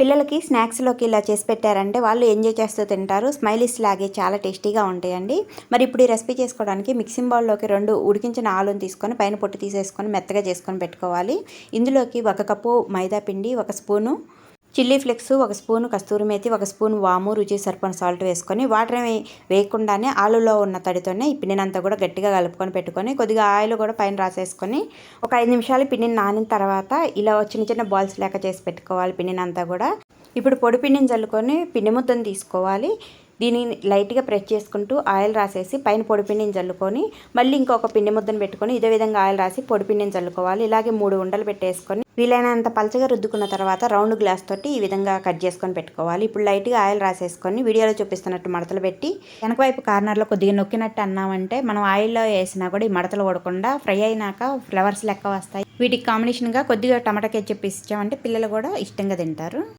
పిల్లలకి స్నాక్స్లోకి ఇలా చేసి పెట్టారంటే వాళ్ళు ఎంజాయ్ చేస్తూ తింటారు. స్మైలీస్ లాగే చాలా టేస్టీగా ఉంటాయండి. మరి ఇప్పుడు ఈ రెసిపీ చేసుకోవడానికి మిక్సింగ్ బౌల్లోకి 2 ఉడికించిన ఆలుని తీసుకొని పైన పొట్టు తీసేసుకొని మెత్తగా చేసుకొని పెట్టుకోవాలి. ఇందులోకి 1 కప్పు మైదా పిండి, 1 స్పూను చిల్లీ ఫ్లేక్స్, 1 స్పూను కస్తూరి మేతి, 1 స్పూన్ వాము, రుచికి సరిపడిన సాల్ట్ వేసుకొని వాటర్ వేయకుండానే ఆలులో ఉన్న తడితోనే ఈ పిండినంతా కూడా గట్టిగా కలుపుకొని పెట్టుకొని కొద్దిగా ఆయిల్ కూడా పైన రాసేసుకొని ఒక 5 నిమిషాలు పిండిని నానిన తర్వాత ఇలా చిన్న చిన్న బాల్స్ లెక్క చేసి పెట్టుకోవాలి పిండినంతా కూడా. ఇప్పుడు పొడి పిండిని చల్లుకొని పిండి ముద్దను తీసుకోవాలి. దీనిని లైట్గా ప్రెస్ చేసుకుంటూ ఆయిల్ రాసేసి పైన పొడి పిండిని చల్లుకొని మళ్ళీ ఇంకొక పిండి ముద్దను పెట్టుకొని ఇదే విధంగా ఆయిల్ రాసి పొడి పిండిని చల్లుకోవాలి. ఇలాగే 3 ఉండలు పెట్టేసుకొని వీలైనంత పలచగా రుద్దుకున్న తర్వాత రౌండ్ గ్లాస్ తోటి ఈ విధంగా కట్ చేసుకొని పెట్టుకోవాలి. ఇప్పుడు లైట్గా ఆయిల్ రాసేసుకొని వీడియోలో చూపిస్తున్నట్టు మడతలు పెట్టి వెనక వైపు కార్నర్లో కొద్దిగా నొక్కినట్టు అన్నామంటే మనం ఆయిల్లో వేసినా కూడా ఈ మడతలు పడకుండా ఫ్రై అయినాక ఫ్లవర్స్ లెక్క వస్తాయి. వీటికి కాంబినేషన్గా కొద్దిగా టమాటా కెచప్ ఇచ్చామంటే పిల్లలు కూడా ఇష్టంగా తింటారు.